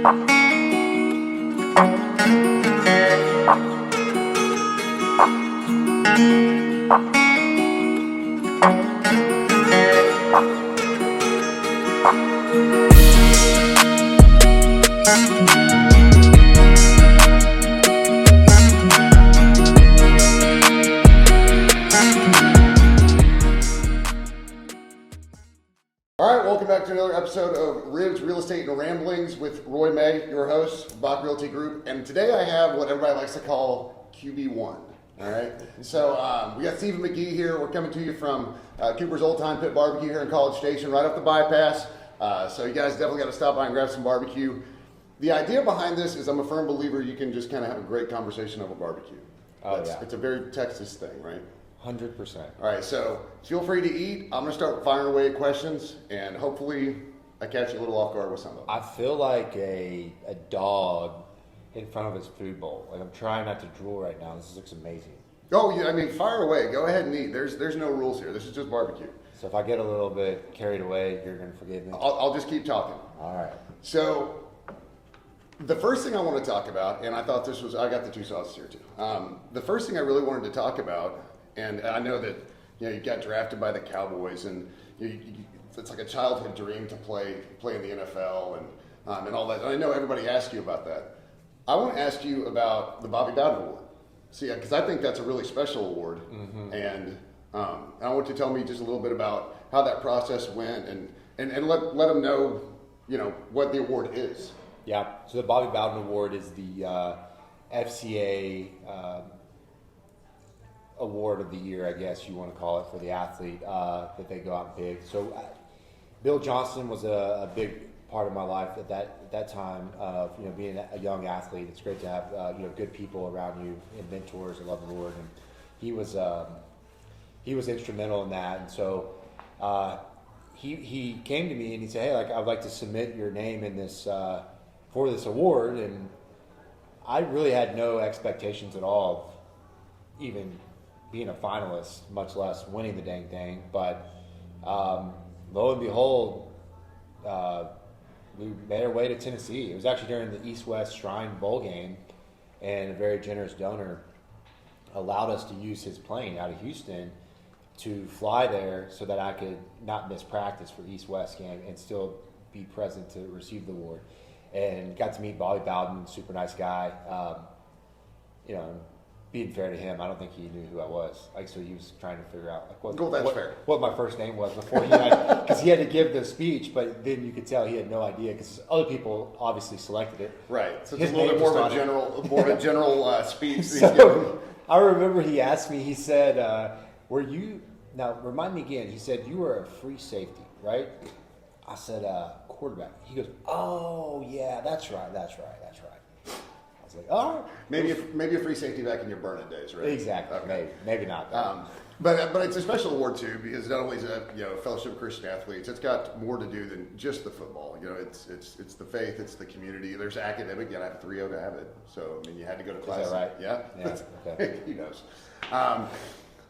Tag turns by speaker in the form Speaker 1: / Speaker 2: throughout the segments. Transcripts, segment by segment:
Speaker 1: All right, welcome back to another episode of Ribs, Real Estate, and Ramblings with Roy May, your host, Bach Realty Group. And today I have what everybody likes to call QB1. All right, so we got Stephen McGee here. We're coming to you from Cooper's Old Time Pit Barbecue here in College Station, right off the bypass. So you guys definitely got to stop by and grab some barbecue. The idea behind this is I'm a firm believer you can just kind of have a great conversation over barbecue. It's a very Texas thing, right?
Speaker 2: 100%.
Speaker 1: All right, so feel free to eat. I'm going to start firing away at questions, and hopefully I catch you a little off guard with some of them.
Speaker 2: I feel like a dog in front of his food bowl. Like I'm trying not to drool right now. This looks amazing.
Speaker 1: Oh, yeah, I mean, fire away. Go ahead and eat. There's no rules here. This is just barbecue.
Speaker 2: So if I get a little bit carried away, you're going to forgive me?
Speaker 1: I'll just keep talking.
Speaker 2: All right.
Speaker 1: So the first thing I want to talk about, and I thought this was, I got the two sauces here too. The first thing I really wanted to talk about, and I know that you got drafted by the Cowboys, and it's like a childhood dream to play in the NFL and all that. And I know everybody asks you about that. I want to ask you about the Bobby Bowden Award. See, because I think that's a really special award, and I want you to tell me just a little bit about how that process went, and let them know, what the award is.
Speaker 2: Yeah. So the Bobby Bowden Award is the FCA award of the year, I guess you want to call it, for the athlete that they go out and pick. So Bill Johnson was a big part of my life at that time of being a young athlete. It's great to have good people around you and mentors that love the Lord, and he was instrumental in that. And so he came to me and he said, "Hey, I'd like to submit your name in this for this award." And I really had no expectations at all of even being a finalist, much less winning the dang thing. But lo and behold, we made our way to Tennessee. It was actually during the East-West Shrine Bowl game, and a very generous donor allowed us to use his plane out of Houston to fly there so that I could not miss practice for the East-West game and still be present to receive the award. And got to meet Bobby Bowden, super nice guy. Being fair to him, I don't think he knew who I was. So he was trying to figure out what my first name was before because he had to give the speech, but then you could tell he had no idea because other people obviously selected it.
Speaker 1: Right. So it's a little bit more of a general speech.
Speaker 2: So I remember he asked me. He said, "Were you now? Remind me again." He said, "You were a free safety, right?" I said, "Quarterback." He goes, "Oh yeah, that's right. I was like, oh,
Speaker 1: maybe a free safety back in your Burnett days, right?
Speaker 2: Exactly.
Speaker 1: Okay.
Speaker 2: Maybe not.
Speaker 1: But it's a special award too because not only is it Fellowship of Christian Athletes, it's got more to do than just the football. It's the faith, it's the community. There's academic. You got to have a 3.0 to have it. So you had to go to class.
Speaker 2: Is that right?
Speaker 1: Yeah.
Speaker 2: Okay.
Speaker 1: He knows.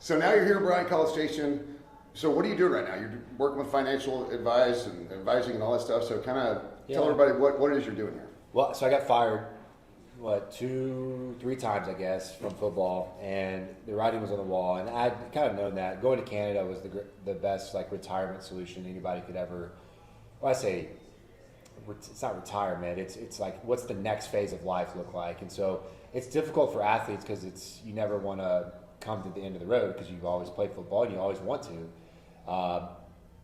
Speaker 1: So now you're here at Bryan College Station. So what are you doing right now? You're working with financial advice and advising and all that stuff. So kind of tell everybody what it is you're doing here.
Speaker 2: Well, so I got fired. 2-3 times, I guess, from football, and the writing was on the wall, and I'd kind of known that. Going to Canada was the best retirement solution anybody could ever. Well, I say it's not retirement. It's like what's the next phase of life look like, and so it's difficult for athletes because you never want to come to the end of the road because you've always played football and you always want to.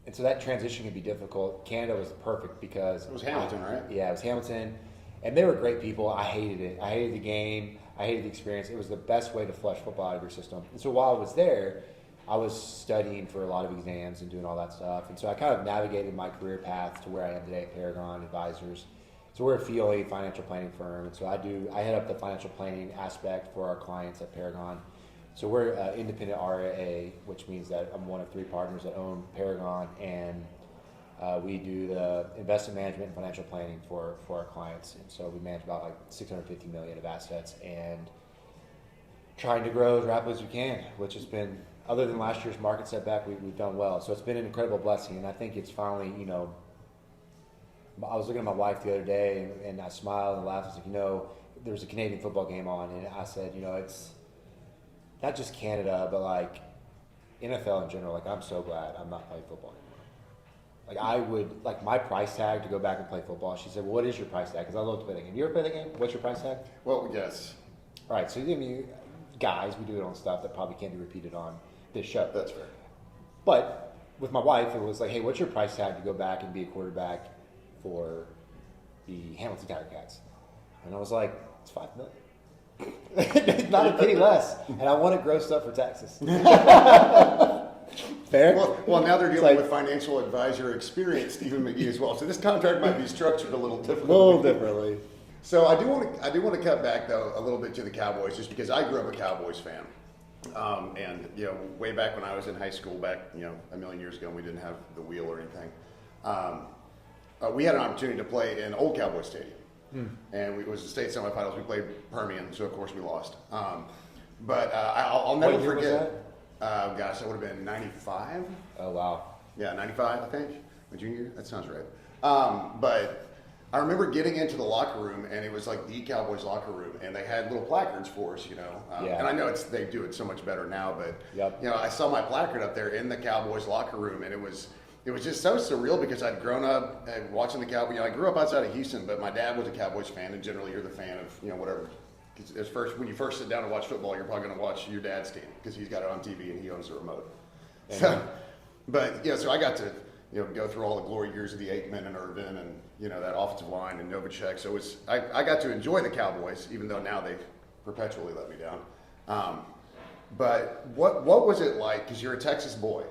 Speaker 2: And so that transition can be difficult. Canada was perfect because
Speaker 1: it was Hamilton, right?
Speaker 2: Yeah, it was Hamilton. And they were great people. I hated it. I hated the game. I hated the experience. It was the best way to flush football out of your system. And so while I was there, I was studying for a lot of exams and doing all that stuff. And so I kind of navigated my career path to where I am today at Paragon Advisors. So we're a FIOLA financial planning firm. And so I head up the financial planning aspect for our clients at Paragon. So we're independent RRR, which means that I'm one of 3 partners that own Paragon, and we do the investment management and financial planning for our clients. And so we manage about $650 million of assets and trying to grow as rapidly as we can, which has been, other than last year's market setback, we've done well. So it's been an incredible blessing, and I think it's finally, I was looking at my wife the other day, and I smiled and laughed. I was like, you know, there was a Canadian football game on, and I said, you know, it's not just Canada, but like NFL in general. Like, I'm so glad I'm not playing football anymore. Like, I would, like, my price tag to go back and play football. She said, well, what is your price tag? Because I love to play that game. You ever play that game? What's your price tag?
Speaker 1: Well, yes.
Speaker 2: All right, so guys, we do it on stuff that probably can't be repeated on this show.
Speaker 1: That's fair.
Speaker 2: But with my wife, it was like, hey, what's your price tag to go back and be a quarterback for the Hamilton Tiger Cats? And I was like, it's $5 million. Not a penny less. And I want it grossed up for Texas. Fair?
Speaker 1: Well, now they're dealing with financial advisor experience, Stephen McGee, as well. So this contract might be structured a little differently.
Speaker 2: A little differently.
Speaker 1: So I do want to cut back though a little bit to the Cowboys, just because I grew up a Cowboys fan, and you know, way back when I was in high school, back a million years ago, we didn't have the wheel or anything. We had an opportunity to play in Old Cowboy Stadium, and it was the state semifinals. We played Permian, so of course we lost. But I'll never
Speaker 2: What year was
Speaker 1: forget. Gosh, that would have been '95.
Speaker 2: Oh, wow.
Speaker 1: Yeah, 95, I think. My junior year? That sounds right. But I remember getting into the locker room, and it was like the Cowboys locker room, and they had little placards for us,
Speaker 2: Yeah.
Speaker 1: And I know they do it so much better now, but
Speaker 2: Yep.
Speaker 1: I saw my placard up there in the Cowboys locker room, and it was just so surreal because I'd grown up watching the Cowboys. I grew up outside of Houston, but my dad was a Cowboys fan, and generally you're the fan of whatever. Because when you first sit down to watch football, you're probably going to watch your dad's team because he's got it on TV and he owns the remote. So, but so I got to go through all the glory years of the Aikman and Irvin and that offensive line and Novacek. So I got to enjoy the Cowboys, even though now they've perpetually let me down. But what was it like? Because you're a Texas boy,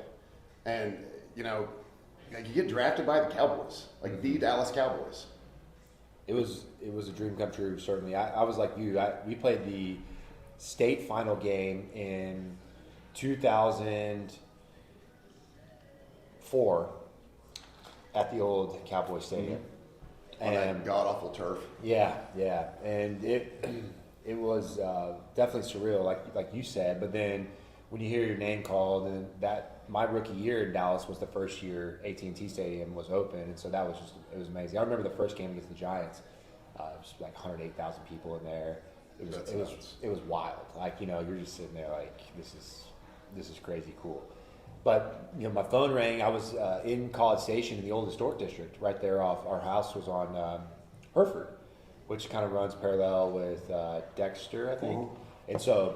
Speaker 1: and you get drafted by the Cowboys, like the Dallas Cowboys.
Speaker 2: It was a dream come true, certainly. I was like you. We played the state final game in 2004 at the old Cowboy Stadium.
Speaker 1: On that god-awful turf.
Speaker 2: Yeah, and it was definitely surreal, like you said. But then when you hear your name called, and my rookie year in Dallas was the first year A.T. Stadium was open, and so it was amazing. I remember the first game against the Giants. It was like 108,000 people in there. It was wild. Like you're just sitting there like this is crazy cool. But my phone rang. I was in College Station in the old historic district right there off. Our house was on Hereford, which kind of runs parallel with Dexter, I think. Mm-hmm. And so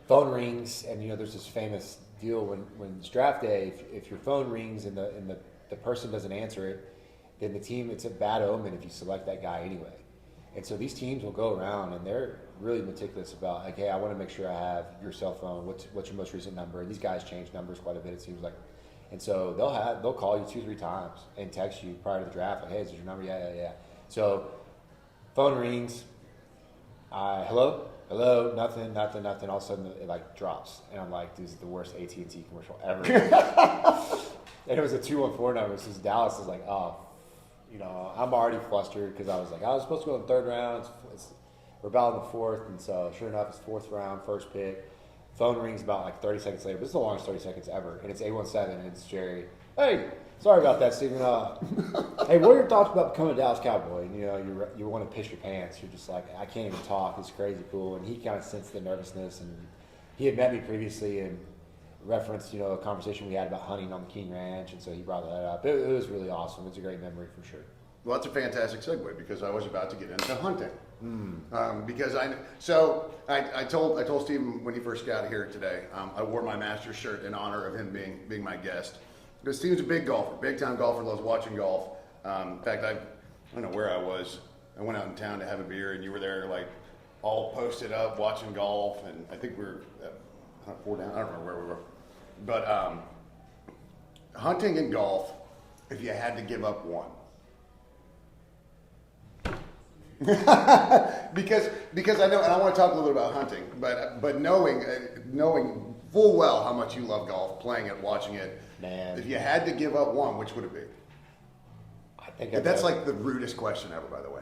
Speaker 2: phone rings, and there's this famous deal when it's draft day. If your phone rings and the person doesn't answer it, then the team, it's a bad omen if you select that guy anyway. And so these teams will go around and they're really meticulous about, like, hey, I want to make sure I have your cell phone. What's your most recent number? And these guys change numbers quite a bit, it seems like. And so they'll call you 2-3 times and text you prior to the draft, like, hey, is this your number? Yeah. So phone rings. Hello, nothing. All of a sudden it like drops, and I'm like, this is the worst AT&T commercial ever. And it was a 214 number. Since Dallas is like, oh. I'm already flustered because I was like, I was supposed to go in the third round. We're about in the fourth, and so sure enough, it's fourth round, first pick. Phone rings about like 30 seconds later. This is the longest 30 seconds ever, and it's 817, and it's Jerry. Hey, sorry about that, Stephen. Hey, what are your thoughts about becoming a Dallas Cowboy? And you want to piss your pants. You're just like, I can't even talk. It's crazy cool, and he kind of sensed the nervousness, and he had met me previously and referenced, a conversation we had about hunting on the King Ranch, and so he brought that up. It was really awesome. It's a great memory for sure.
Speaker 1: Well, that's a fantastic segue because I was about to get into hunting. Because I told Stephen when he first got here today, I wore my Masters shirt in honor of him being my guest. Because Steven's a big golfer, big time golfer, loves watching golf. In fact, I don't know where I was. I went out in town to have a beer, and you were there like all posted up watching golf, and I think we were 4 down. I don't remember where we were. But hunting and golf, if you had to give up one. because I know, and I want to talk a little bit about hunting, but knowing full well how much you love golf, playing it, watching it,
Speaker 2: man.
Speaker 1: If you had to give up one, which would it be?
Speaker 2: I think
Speaker 1: that's like the rudest question ever, by the way.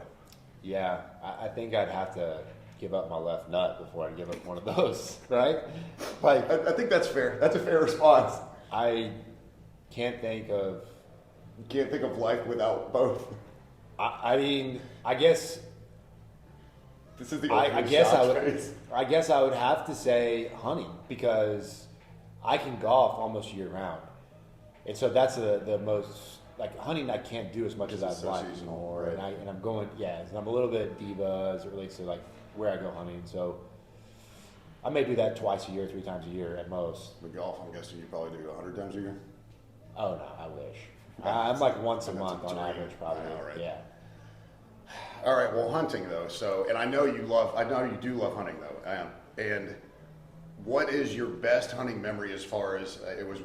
Speaker 2: Yeah, I think I'd have to give up my left nut before I give up one of those, right? Like,
Speaker 1: I think that's fair. That's a fair response.
Speaker 2: I can't think of
Speaker 1: You can't think of life without both.
Speaker 2: I mean, I guess.
Speaker 1: This is the
Speaker 2: I guess I would.
Speaker 1: face.
Speaker 2: I guess I would have to say hunting because I can golf almost year round, and so that's the most like hunting I can't do as much as I'd
Speaker 1: so
Speaker 2: like
Speaker 1: seasonal,
Speaker 2: anymore.
Speaker 1: right.
Speaker 2: And I'm going and I'm a little bit diva as it relates to like where I go hunting. So I may do that twice a year, 3 times a year at most.
Speaker 1: The golf, I'm guessing you probably do 100 times a year.
Speaker 2: Oh no, I wish. I'm like once a
Speaker 1: That's
Speaker 2: month on
Speaker 1: dream.
Speaker 2: average, probably.
Speaker 1: I know, right?
Speaker 2: Yeah.
Speaker 1: All right, well, hunting though. So, and I know you do love hunting though. And what is your best hunting memory as far as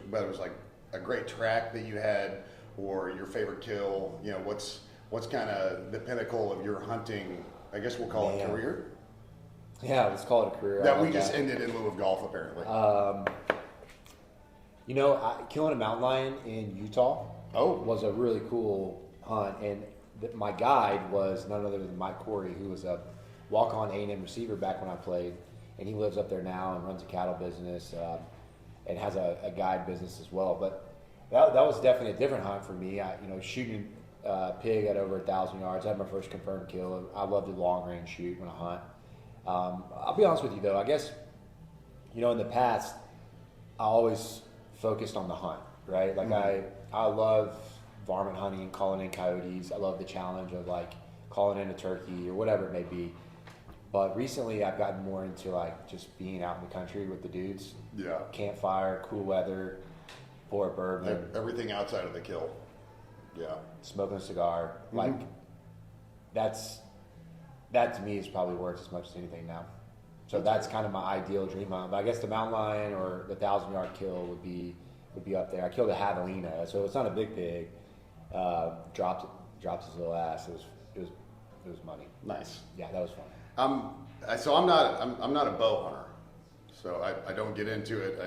Speaker 1: whether it was like a great track that you had or your favorite kill? You know, what's kind of the pinnacle of your hunting? I guess we'll call it career.
Speaker 2: Yeah, let's call it a career.
Speaker 1: That we just ended in lieu of golf, apparently.
Speaker 2: Killing a mountain lion in Utah was a really cool hunt, and my guide was none other than Mike Corey, who was a walk-on A&M receiver back when I played, and he lives up there now and runs a cattle business and has a guide business as well. But that was definitely a different hunt for me. Shooting pig at over 1,000 yards. I had my first confirmed kill. I love to long range shoot when I hunt. I'll be honest with you though. I guess in the past I always focused on the hunt, right? Like I love varmint hunting, calling in coyotes. I love the challenge of like calling in a turkey or whatever it may be. But recently I've gotten more into like just being out in the country with the dudes.
Speaker 1: Yeah.
Speaker 2: Campfire, cool weather, pour a bourbon.
Speaker 1: Everything outside of the kill. Yeah.
Speaker 2: Smoking a cigar. Like that to me is probably worth as much as anything now. So that's kind of my ideal dream hunt. But I guess the mountain lion or the 1,000-yard kill would be up there. I killed a javelina, so it's not a big pig. Dropped his little ass. It was money.
Speaker 1: Nice.
Speaker 2: Yeah, that was fun.
Speaker 1: So I'm not a bow hunter, so I don't get into it.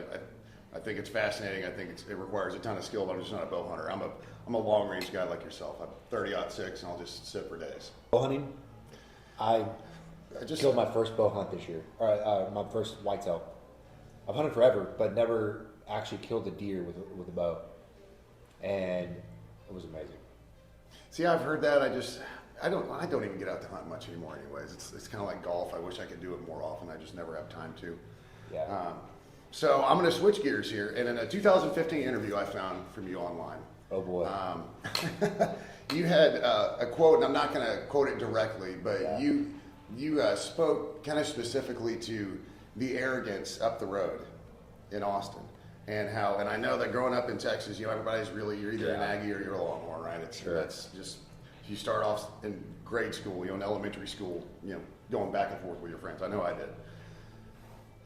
Speaker 1: I think it's fascinating. I think it requires a ton of skill, but I'm just not a bow hunter. I'm a long range guy like yourself. I'm 30-06, and I'll just sit for days.
Speaker 2: Bow hunting. I just killed my first bow hunt this year. My first whitetail. I've hunted forever, but never actually killed a deer with a bow, and it was amazing.
Speaker 1: See, I've heard that. I don't even get out to hunt much anymore. Anyways, it's kind of like golf. I wish I could do it more often. I just never have time to.
Speaker 2: Yeah.
Speaker 1: So I'm going to switch gears here. And in a 2015 interview I found from you online.
Speaker 2: Oh boy.
Speaker 1: You had a quote, and I'm not going to quote it directly, but you spoke kind of specifically to the arrogance up the road in Austin, and I know that growing up in Texas, everybody's really, you're either an Aggie or you're a Longhorn, right? That's just, you start off in grade school, in elementary school, going back and forth with your friends. I know I did.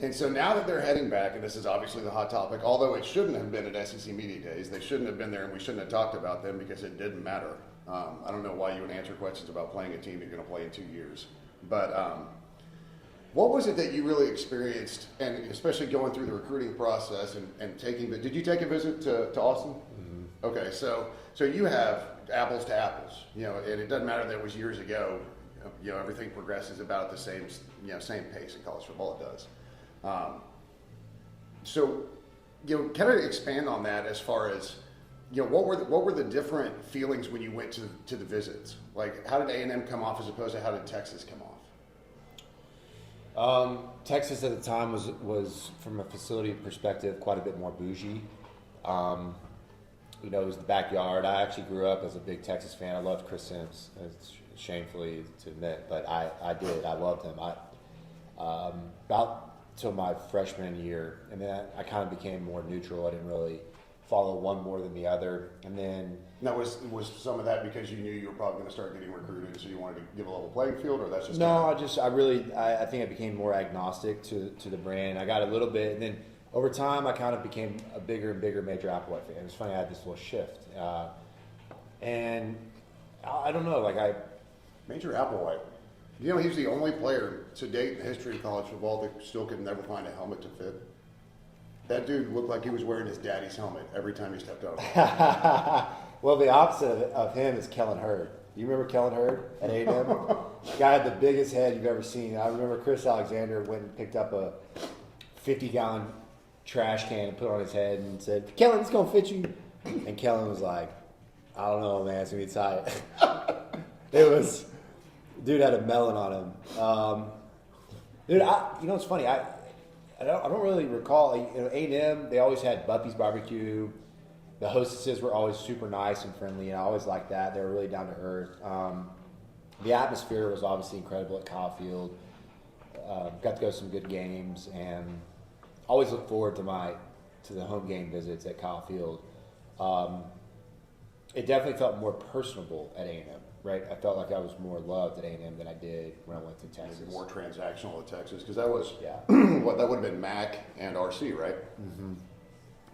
Speaker 1: And so now that they're heading back, and this is obviously the hot topic, although it shouldn't have been at SEC Media Days, they shouldn't have been there, and we shouldn't have talked about them because it didn't matter. I don't know why you would answer questions about playing a team you're going to play in 2 years. But what was it that you really experienced, and especially going through the recruiting process and taking did you take a visit to Austin? Mm-hmm. Okay, so you have apples to apples, and it doesn't matter that it was years ago. Everything progresses about at the same pace in college football. It does. Kind of expand on that as far as, what were the different feelings when you went to the visits? Like, how did A&M come off as opposed to how did Texas come off?
Speaker 2: Texas at the time was from a facility perspective quite a bit more bougie. It was the backyard. I actually grew up as a big Texas fan. I loved Chris Sims. It's shamefully to admit, but I did. I loved him. About till my freshman year, and then I kind of became more neutral. I didn't really follow one more than the other, and then.
Speaker 1: Now, was some of that because you knew you were probably going to start getting recruited, so you wanted to give a level playing field, or that's just
Speaker 2: no? I think I became more agnostic to the brand. I got a little bit, and then over time, I kind of became a bigger and bigger Major Applewhite fan. It's funny, I had this little shift, and I don't know,
Speaker 1: Major Applewhite. He was the only player to date in the history of college football that still could never find a helmet to fit. That dude looked like he was wearing his daddy's helmet every time he stepped out.
Speaker 2: Well, the opposite of him is Kellen Hurd. You remember Kellen Hurd at A&M? Guy had the biggest head you've ever seen. I remember Chris Alexander went and picked up a 50-gallon trash can and put it on his head and said, "Kellen, it's going to fit you." And Kellen was like, I don't know, man. It's gonna be tight. It was, dude had a melon on him. Dude, you know what's funny? I don't really recall. You know, A&M, they always had Buffy's barbecue. The hostesses were always super nice and friendly, and I always liked that. They were really down to earth. The atmosphere was obviously incredible at Kyle Field. Got to go to some good games, and always look forward to the home game visits at Kyle Field. It definitely felt more personable at A&M, right? I felt like I was more loved at A&M than I did when I went to Texas.
Speaker 1: Maybe more transactional at Texas, because that was
Speaker 2: Yeah.
Speaker 1: what that would have been MAC and RC, right? Mm-hmm.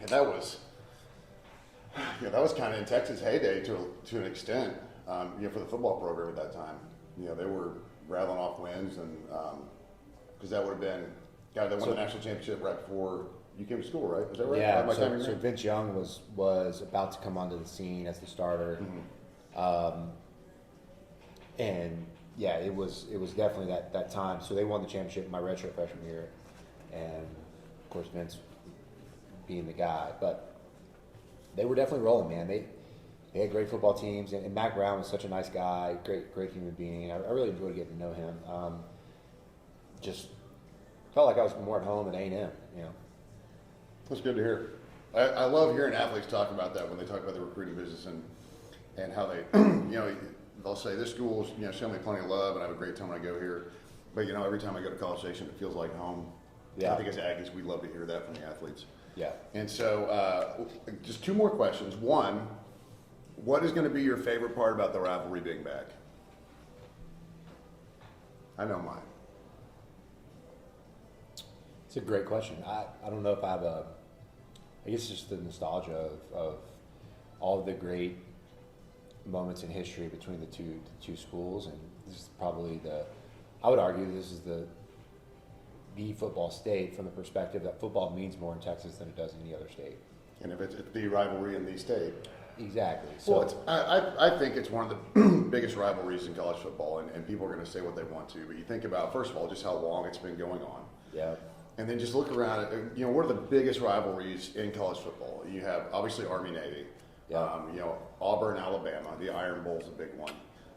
Speaker 1: And that was kind of in Texas' heyday to an extent. For the football program at that time, they were rattling off wins, and because that would have been they won the national championship right before you came to school, right? Is that right?
Speaker 2: Yeah. So Vince Young was about to come onto the scene as the starter, and yeah, it was definitely that time. So they won the championship my redshirt freshman year, and of course Vince being the guy, but they were definitely rolling, man. They had great football teams, and Mac Brown was such a nice guy, great human being. I really enjoyed getting to know him. Just felt like I was more at home at A&M,
Speaker 1: That's good to hear. I love hearing athletes talk about that when they talk about the recruiting business and how they, they'll say this school's, show me plenty of love and I have a great time when I go here. But, every time I go to College Station, it feels like home.
Speaker 2: Yeah.
Speaker 1: I think as Aggies, we love to hear that from the athletes.
Speaker 2: Yeah.
Speaker 1: And so just two more questions. One, what is going to be your favorite part about the rivalry being back? I know mine.
Speaker 2: It's a great question. I don't know if I have I guess just the nostalgia of all of the great moments in history between the two schools, and this is probably I would argue this is the football state from the perspective that football means more in Texas than it does in any other state.
Speaker 1: And if it's the rivalry in the state.
Speaker 2: Exactly. So
Speaker 1: I think it's one of the biggest rivalries in college football, and people are going to say what they want to, but you think about, first of all, just how long it's been going on.
Speaker 2: Yeah.
Speaker 1: And then just look around at, what are the biggest rivalries in college football? You have, obviously, Army-Navy.
Speaker 2: Yeah.
Speaker 1: Auburn, Alabama. The Iron Bowl's a big one.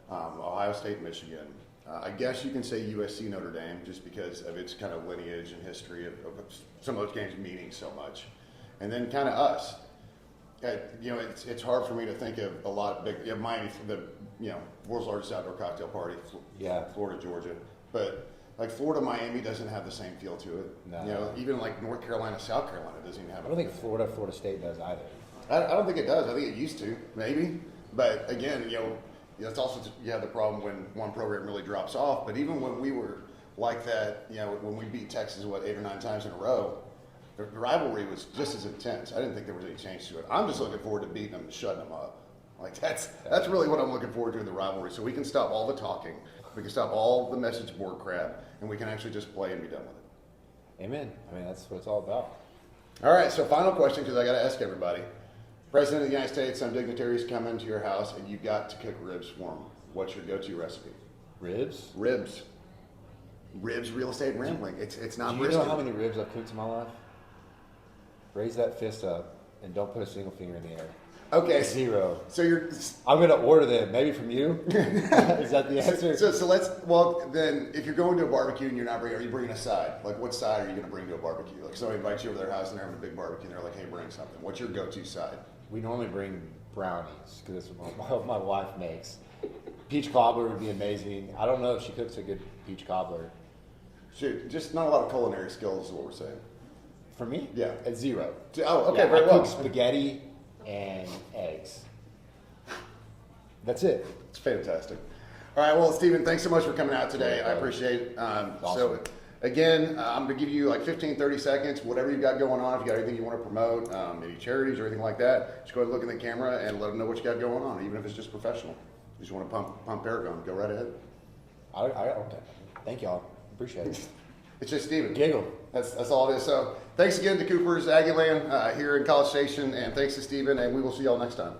Speaker 1: Ohio State, Michigan. I guess you can say USC, Notre Dame, just because of its kind of lineage and history of some of those games meaning so much. And then kind of us. It's hard for me to think of a lot of big, Miami, the world's largest outdoor cocktail party.
Speaker 2: Yeah.
Speaker 1: Florida, Georgia. But like Florida, Miami doesn't have the same feel to it.
Speaker 2: No.
Speaker 1: Even like North Carolina, South Carolina doesn't even have.
Speaker 2: I don't think Florida State does either.
Speaker 1: I don't think it does. I think it used to, maybe. But again, that's also you have the problem when one program really drops off. But even when we were like that, when we beat Texas 8 or 9 times in a row, the rivalry was just as intense. I didn't think there was any change to it. I'm just looking forward to beating them and shutting them up. Like that's really what I'm looking forward to in the rivalry. So we can stop all the talking, we can stop all the message board crap, and we can actually just play and be done with it.
Speaker 2: Amen. I mean, that's what it's all about.
Speaker 1: All right. So final question, because I got to ask everybody. President of the United States, some dignitaries come into your house and you got to cook ribs for them. What's your go-to recipe?
Speaker 2: Ribs?
Speaker 1: Ribs, real estate rambling. It's not
Speaker 2: Do you
Speaker 1: brisket.
Speaker 2: know how many ribs I've cooked in my life? Raise that fist up and don't put a single finger in the air.
Speaker 1: Okay.
Speaker 2: 0.
Speaker 1: So you're.
Speaker 2: I'm going to order them. Maybe from you? Is that the answer?
Speaker 1: So then if you're going to a barbecue and are you bringing a side? Like what side are you going to bring to a barbecue? Like somebody invites you over to their house and they're having a big barbecue and they're like, hey, bring something. What's your go-to side?
Speaker 2: We normally bring brownies because that's what my wife makes. Peach cobbler would be amazing. I don't know if she cooks a good peach cobbler.
Speaker 1: Shoot, just not a lot of culinary skills is what we're saying.
Speaker 2: For me?
Speaker 1: Yeah.
Speaker 2: At 0.
Speaker 1: Oh, okay,
Speaker 2: Yeah,
Speaker 1: very
Speaker 2: I
Speaker 1: well.
Speaker 2: cook spaghetti and eggs. That's it.
Speaker 1: It's fantastic. All right, well, Stephen, thanks so much for coming out today.
Speaker 2: Yeah,
Speaker 1: I appreciate it.
Speaker 2: Awesome.
Speaker 1: So, again, I'm going to give you like 15, 30 seconds, whatever you've got going on. If you got anything you want to promote, any charities or anything like that, just go ahead and look in the camera and let them know what you got going on, even if it's just professional. You just want to pump Paragon, go right ahead.
Speaker 2: Okay. Thank y'all. Appreciate it.
Speaker 1: It's just Stephen.
Speaker 2: Giggle.
Speaker 1: That's all it is. So thanks again to Cooper's Aggieland here in College Station, and thanks to Stephen, and we will see y'all next time.